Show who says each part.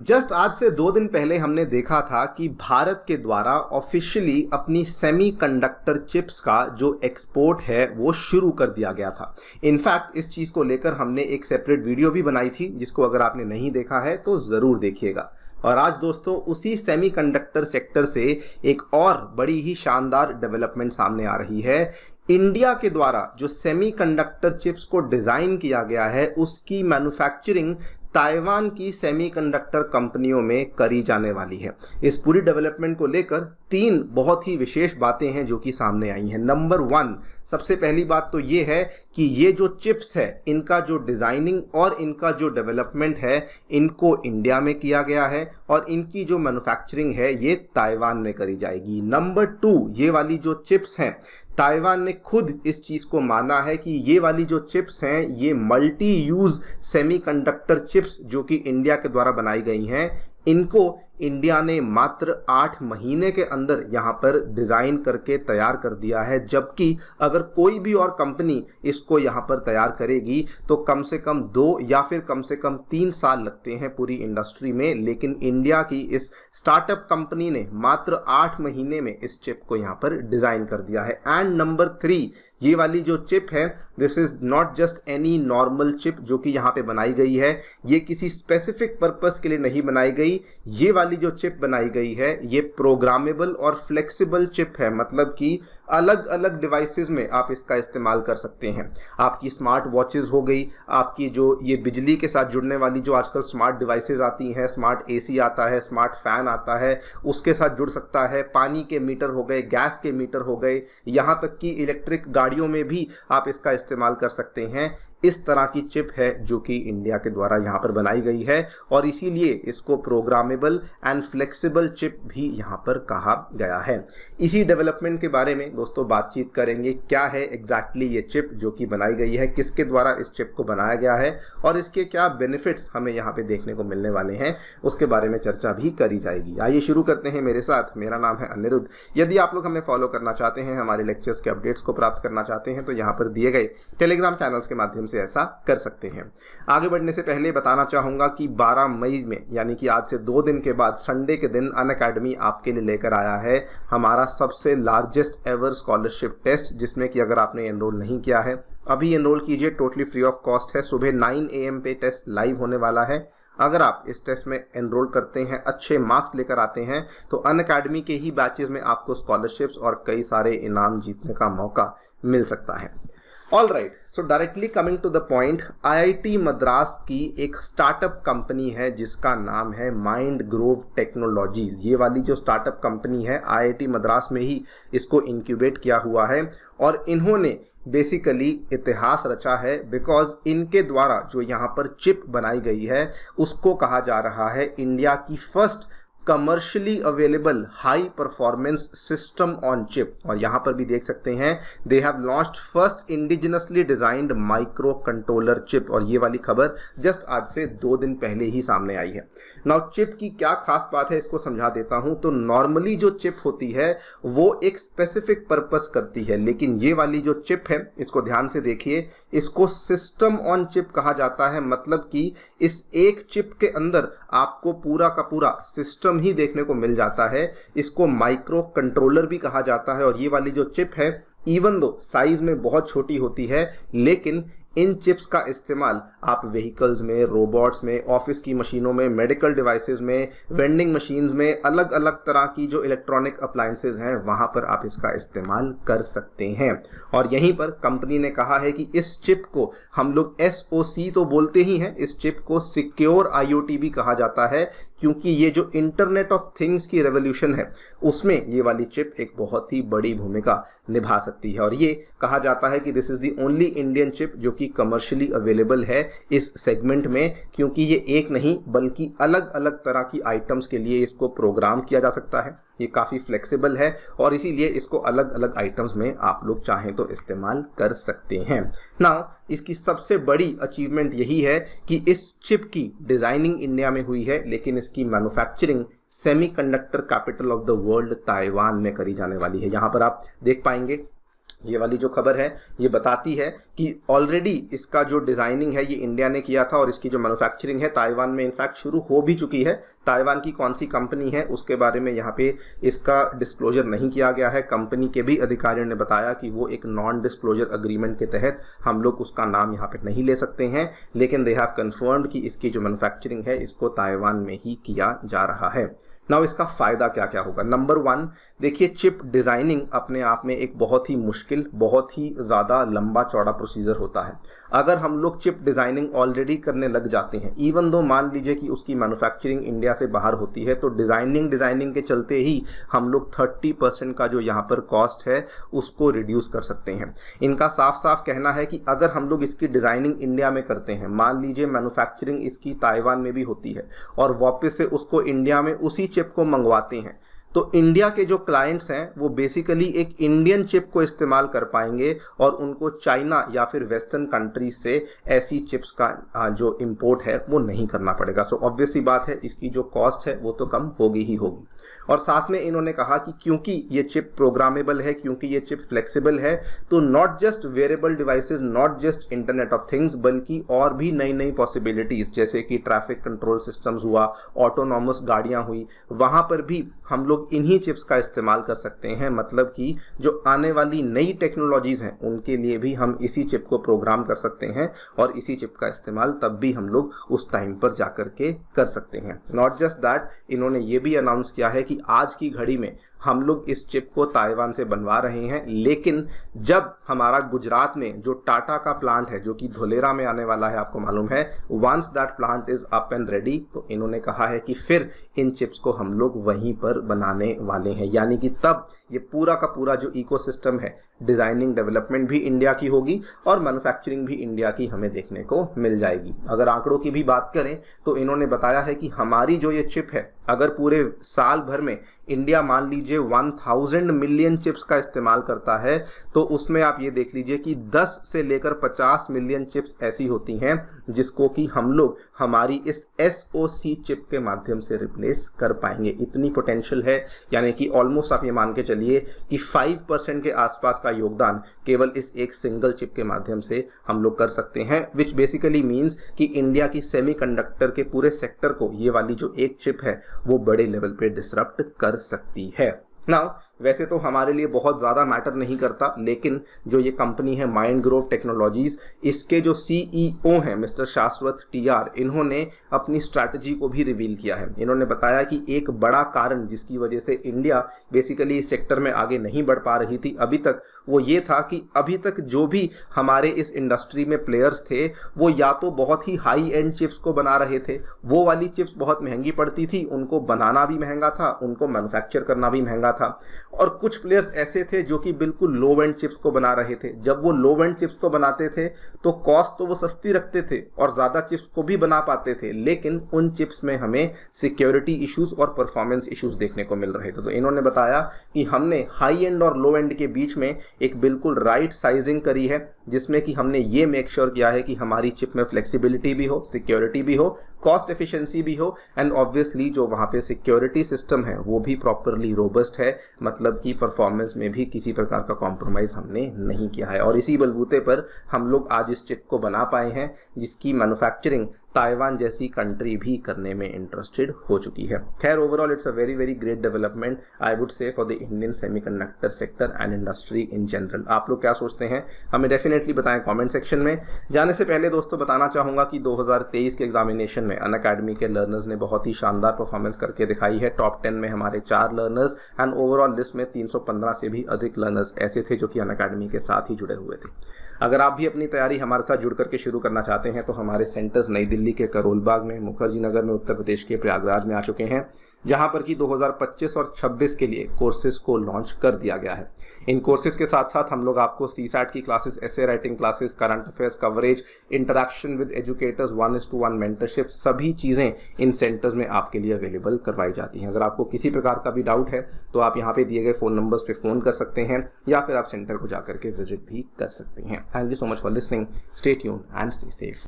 Speaker 1: Just आज से 2 दिन पहले हमने देखा था कि भारत के द्वारा ऑफिशियली अपनी सेमीकंडक्टर चिप्स का जो एक्सपोर्ट है वो शुरू कर दिया गया था। इनफैक्ट इस चीज़ को लेकर हमने एक सेपरेट वीडियो भी बनाई थी, जिसको अगर आपने नहीं देखा है तो ज़रूर देखिएगा। और आज दोस्तों उसी सेमीकंडक्टर सेक्टर से एक और बड़ी ही शानदार डेवलपमेंट सामने आ रही है। इंडिया के द्वारा जो सेमीकंडक्टर चिप्स को डिज़ाइन किया गया है उसकी मैन्युफैक्चरिंग ताइवान की सेमीकंडक्टर कंपनियों में करी जाने वाली है। इस पूरी डेवलपमेंट को लेकर 3 बहुत ही विशेष बातें हैं जो कि सामने आई हैं। नंबर 1, सबसे पहली बात तो ये है कि ये जो चिप्स है इनका जो डिज़ाइनिंग और इनका जो डेवलपमेंट है इनको इंडिया में किया गया है और इनकी जो मैन्युफैक्चरिंग है ये ताइवान में करी जाएगी। नंबर 2, ये वाली जो चिप्स हैं ताइवान ने खुद इस चीज़ को माना है कि ये वाली जो चिप्स हैं ये मल्टी यूज़ सेमीकंडक्टर चिप्स जो कि इंडिया के द्वारा बनाई गई हैं, इनको इंडिया ने मात्र 8 महीने के अंदर यहाँ पर डिज़ाइन करके तैयार कर दिया है। जबकि अगर कोई भी और कंपनी इसको यहाँ पर तैयार करेगी तो कम से कम 2 या फिर कम से कम 3 साल लगते हैं पूरी इंडस्ट्री में, लेकिन इंडिया की इस स्टार्टअप कंपनी ने मात्र 8 महीने में इस चिप को यहाँ पर डिज़ाइन कर दिया है। एंड नंबर 3, ये वाली जो चिप है this is not just any normal chip जो कि यहाँ पे बनाई गई है, ये किसी स्पेसिफिक पर्पस के लिए नहीं बनाई गई। ये वाली जो चिप बनाई गई है ये प्रोग्रामेबल और फ्लेक्सिबल चिप है, मतलब कि अलग अलग डिवाइसेस में आप इसका इस्तेमाल कर सकते हैं। आपकी स्मार्ट वॉचेस हो गई, आपकी जो ये बिजली के साथ जुड़ने वाली जो आजकल स्मार्ट डिवाइसेस आती हैं, स्मार्ट एसी आता है, स्मार्ट फैन आता है, उसके साथ जुड़ सकता है। पानी के मीटर हो गए, गैस के मीटर हो गए, यहाँ तक कि इलेक्ट्रिक गाड़ियों में भी आप इसका इस्तेमाल कर सकते हैं। इस तरह की चिप है जो कि इंडिया के द्वारा यहाँ पर बनाई गई है और इसीलिए इसको प्रोग्रामेबल एंड फ्लेक्सिबल चिप भी यहाँ पर कहा गया है। इसी डेवलपमेंट के बारे में दोस्तों बातचीत करेंगे, क्या है एग्जैक्टली ये चिप जो कि बनाई गई है, किसके द्वारा इस चिप को बनाया गया है और इसके क्या बेनिफिट्स हमें यहाँ पे देखने को मिलने वाले हैं, उसके बारे में चर्चा भी करी जाएगी। आइए शुरू करते हैं मेरे साथ। मेरा नाम है अनिरुद्ध। यदि आप लोग हमें फॉलो करना चाहते हैं, हमारे लेक्चर्स के अपडेट्स को प्राप्त करना चाहते हैं तो यहाँ पर दिए गए टेलीग्राम चैनल्स के माध्यम से ऐसा कर सकते हैं। आगे बढ़ने से पहले बताना चाहूंगा कि 12 मई में यानी कि आज से 2 दिन के बाद संडे के दिन अनअकैडमी आपके लिए लेकर आया है हमारा सबसे लार्जेस्ट एवर स्कॉलरशिप टेस्ट, जिसमें कि अगर आपने एनरोल नहीं किया है अभी एनरोल कीजिए, टोटली फ्री ऑफ कॉस्ट है। सुबह 9 AM पे टेस्ट लाइव होने वाला है। अगर आप इस टेस्ट में एनरोल करते हैं, अच्छे मार्क्स लेकर आते हैं तो अनअकैडमी के ही बैचेस में आपको स्कॉलरशिप्स और कई सारे इनाम जीतने का मौका मिल सकता है। All right, so directly coming to the point, IIT Madras की एक स्टार्टअप कंपनी है जिसका नाम है माइंड ग्रोव टेक्नोलॉजीज। ये वाली जो स्टार्टअप कंपनी है IIT मद्रास में ही इसको इंक्यूबेट किया हुआ है और इन्होंने बेसिकली इतिहास रचा है बिकॉज इनके द्वारा जो यहाँ पर चिप बनाई गई है उसको कहा जा रहा है इंडिया की first commercially available high performance system on chip. और यहाँ पर भी देख सकते हैं they have launched first indigenously designed micro controller chip, और ये वाली खबर जस्ट आज से 2 दिन पहले ही सामने आई है। नाउ चिप की क्या खास बात है इसको समझा देता हूँ। तो नॉर्मली जो चिप होती है वो एक स्पेसिफिक पर्पस करती है, लेकिन ये वाली जो चिप है इसको ध्यान से देखिए, इसको सिस्टम ऑन चिप कहा जाता है। मतलब कि इस एक चिप के अंदर आपको पूरा का पूरा सिस्टम ही देखने को मिल जाता है। इसको माइक्रो कंट्रोलर भी कहा जाता है। और ये वाली जो चिप है इवन दो साइज में बहुत छोटी होती है, लेकिन इन चिप्स का इस्तेमाल आप व्हीकल्स में, रोबोट्स में, ऑफिस की मशीनों में, मेडिकल डिवाइसेस में, वेंडिंग मशीन्स में, अलग अलग तरह की जो इलेक्ट्रॉनिक अप्लायंसेज हैं वहाँ पर आप इसका इस्तेमाल कर सकते हैं। और यहीं पर कंपनी ने कहा है कि इस चिप को हम लोग SOC तो बोलते ही हैं, इस चिप को सिक्योर IoT भी कहा जाता है, क्योंकि ये जो इंटरनेट ऑफ थिंग्स की रेवोल्यूशन है उसमें ये वाली चिप एक बहुत ही बड़ी भूमिका निभा सकती है। और ये कहा जाता है कि this is the only Indian chip जो कि कमर्शियली अवेलेबल है इस सेगमेंट में, क्योंकि ये एक नहीं बल्कि अलग अलग तरह की आइटम्स के लिए इसको प्रोग्राम किया जा सकता है। ये काफ़ी फ्लेक्सिबल है और इसीलिए इसको अलग अलग आइटम्स में आप लोग चाहें तो इस्तेमाल कर सकते हैं। नाउ इसकी सबसे बड़ी अचीवमेंट यही है कि इस चिप की डिज़ाइनिंग इंडिया में हुई है, लेकिन इसकी manufacturing semiconductor capital of the world Taiwan में करी जाने वाली है। यहाँ पर आप देख पाएंगे ये वाली जो खबर है ये बताती है कि ऑलरेडी इसका जो डिज़ाइनिंग है ये इंडिया ने किया था और इसकी जो मैन्युफैक्चरिंग है ताइवान में इनफैक्ट शुरू हो भी चुकी है। ताइवान की कौन सी कंपनी है उसके बारे में यहाँ पे इसका डिस्क्लोजर नहीं किया गया है। कंपनी के भी अधिकारियों ने बताया कि वो एक नॉन डिस्क्लोजर अग्रीमेंट के तहत हम लोग उसका नाम यहाँ पे नहीं ले सकते हैं, लेकिन दे हैव कन्फर्म्ड कि इसकी जो मैन्युफैक्चरिंग है इसको ताइवान में ही किया जा रहा है। नाउ इसका फ़ायदा क्या क्या होगा। नंबर 1, देखिए चिप डिज़ाइनिंग अपने आप में एक बहुत ही मुश्किल, बहुत ही ज़्यादा लंबा चौड़ा प्रोसीजर होता है। अगर हम लोग चिप डिज़ाइनिंग ऑलरेडी करने लग जाते हैं, इवन दो मान लीजिए कि उसकी मैन्युफैक्चरिंग इंडिया से बाहर होती है, तो डिज़ाइनिंग के चलते ही हम लोग 30% का जो यहाँ पर कॉस्ट है उसको रिड्यूस कर सकते हैं। इनका साफ साफ कहना है कि अगर हम लोग इसकी डिज़ाइनिंग इंडिया में करते हैं, मान लीजिए मैन्युफैक्चरिंग इसकी ताइवान में भी होती है और वापस से उसको इंडिया में उसी चिप को मंगवाते हैं, तो इंडिया के जो क्लाइंट्स हैं वो बेसिकली एक इंडियन चिप को इस्तेमाल कर पाएंगे और उनको चाइना या फिर वेस्टर्न कंट्रीज से ऐसी चिप्स का जो इंपोर्ट है वो नहीं करना पड़ेगा। सो ऑब्वियस सी बात है इसकी जो कॉस्ट है वो तो कम होगी ही होगी। और साथ में इन्होंने कहा कि क्योंकि ये चिप प्रोग्रामेबल है, क्योंकि ये चिप फ्लेक्सिबल है, तो not just wearable devices, not just internet of things, बल्कि और भी नई नई पॉसिबिलिटीज जैसे कि ट्रैफिक कंट्रोल सिस्टम्स हुआ, ऑटोनॉमस गाड़ियां हुई, वहां पर भी हम लोग इन्हीं चिप्स का इस्तेमाल कर सकते हैं। मतलब कि जो आने वाली नई टेक्नोलॉजीज हैं उनके लिए भी हम इसी चिप को प्रोग्राम कर सकते हैं और इसी चिप का इस्तेमाल तब भी हम लोग उस टाइम पर जाकर के कर सकते हैं। नॉट जस्ट दैट, इन्होंने ये भी अनाउंस किया है कि आज की घड़ी में हम लोग इस चिप को ताइवान से बनवा रहे हैं, लेकिन जब हमारा गुजरात में जो टाटा का प्लांट है जो कि धोलेरा में आने वाला है, आपको मालूम है, once that plant is up and ready, तो इन्होंने कहा है कि फिर इन चिप्स को हम लोग वहीं पर बनाने वाले हैं। यानी कि तब ये पूरा का पूरा जो इकोसिस्टम है, डिज़ाइनिंग डेवलपमेंट भी इंडिया की होगी और मैन्युफैक्चरिंग भी इंडिया की हमें देखने को मिल जाएगी। अगर आंकड़ों की भी बात करें तो इन्होंने बताया है कि हमारी जो ये चिप है, अगर पूरे साल भर में इंडिया मान लीजिए 1000 मिलियन चिप्स का इस्तेमाल करता है, तो उसमें आप ये देख लीजिए कि 10 से लेकर 50 मिलियन चिप्स ऐसी होती हैं जिसको कि हम लोग हमारी इस SoC चिप के माध्यम से रिप्लेस कर पाएंगे। इतनी पोटेंशियल है, यानी कि ऑलमोस्ट आप ये मान के चलिए कि 5% के आसपास का योगदान केवल इस एक सिंगल चिप के माध्यम से हम लोग कर सकते हैं, विच बेसिकली मीन्स कि इंडिया की सेमीकंडक्टर के पूरे सेक्टर को ये वाली जो एक चिप है वो बड़े लेवल पे डिसरप्ट कर सकती है। नाउ वैसे तो हमारे लिए बहुत ज़्यादा मैटर नहीं करता, लेकिन जो ये कंपनी है माइंडग्रोव टेक्नोलॉजीज, इसके जो CEO हैं मिस्टर शाश्वत TR, इन्होंने अपनी स्ट्रैटेजी को भी रिवील किया है। इन्होंने बताया कि एक बड़ा कारण जिसकी वजह से इंडिया बेसिकली इस सेक्टर में आगे नहीं बढ़ पा रही थी अभी तक, वो ये था कि अभी तक जो भी हमारे इस इंडस्ट्री में प्लेयर्स थे वो या तो बहुत ही हाई एंड चिप्स को बना रहे थे, वो वाली चिप्स बहुत महंगी पड़ती थी, उनको बनाना भी महंगा था, उनको मैन्युफैक्चर करना भी महंगा था, और कुछ प्लेयर्स ऐसे थे जो कि बिल्कुल लो एंड चिप्स को बना रहे थे। जब वो लो एंड चिप्स को बनाते थे तो कॉस्ट तो वो सस्ती रखते थे और ज़्यादा चिप्स को भी बना पाते थे, लेकिन उन चिप्स में हमें सिक्योरिटी इश्यूज और परफॉर्मेंस इश्यूज देखने को मिल रहे थे। तो इन्होंने बताया कि हमने हाई एंड और लो एंड के बीच में एक बिल्कुल राइट साइजिंग करी है, जिसमें कि हमने ये मेक श्योर किया है कि हमारी चिप में फ्लेक्सिबिलिटी भी हो, सिक्योरिटी भी हो, कॉस्ट एफिशिएंसी भी हो, एंड ऑब्वियसली जो वहाँ पे सिक्योरिटी सिस्टम है वो भी प्रॉपरली रोबस्ट है, मतलब कि परफॉर्मेंस में भी किसी प्रकार का कॉम्प्रोमाइज़ हमने नहीं किया है। और इसी बलबूते पर हम लोग आज इस चिप को बना पाए हैं जिसकी मैन्युफैक्चरिंग ताइवान जैसी कंट्री भी करने में इंटरेस्टेड हो चुकी है। खैर overall it's a very very great development I would say for the Indian semiconductor sector and industry in general. आप लोग क्या सोचते हैं हमें डेफिनेटली बताएं कमेंट सेक्शन में। जाने से पहले दोस्तों बताना चाहूँगा कि 2023 के एग्जामिनेशन में अनअकैडमी के लर्नर्स ने बहुत ही शानदार परफॉर्मेंस करके दिखाई है। टॉप 10 में हमारे 4 लर्नर्स एंड ओवरऑल लिस्ट में 315 से भी अधिक लर्नर्स ऐसे थे जो कि अनअकैडमी के साथ ही जुड़े हुए थे। अगर आप भी अपनी तैयारी हमारे साथ जुड़ करके शुरू करना चाहते हैं तो हमारे सेंटर्स नई दिल्ली के करोल बाग में, मुखर्जी नगर में, उत्तर प्रदेश के प्रयागराज में आ चुके हैं, जहां पर कि 2025 और 26 के लिए कोर्सेज को लॉन्च कर दिया गया है। इन कोर्सेज के साथ साथ हम लोग आपको CSAT की classes, essay writing classes, current affairs coverage, interaction with educators, 1:1 mentorship, सभी चीज़ें इन सेंटर्स में आपके लिए अवेलेबल करवाई जाती हैं। अगर आपको किसी प्रकार का भी डाउट है तो आप यहाँ पे दिए गए फ़ोन नंबर्स पे फ़ोन कर सकते हैं या फिर आप सेंटर को जाकर के विजिट भी कर सकते हैं। Thank you so much for listening, stay tuned and stay safe.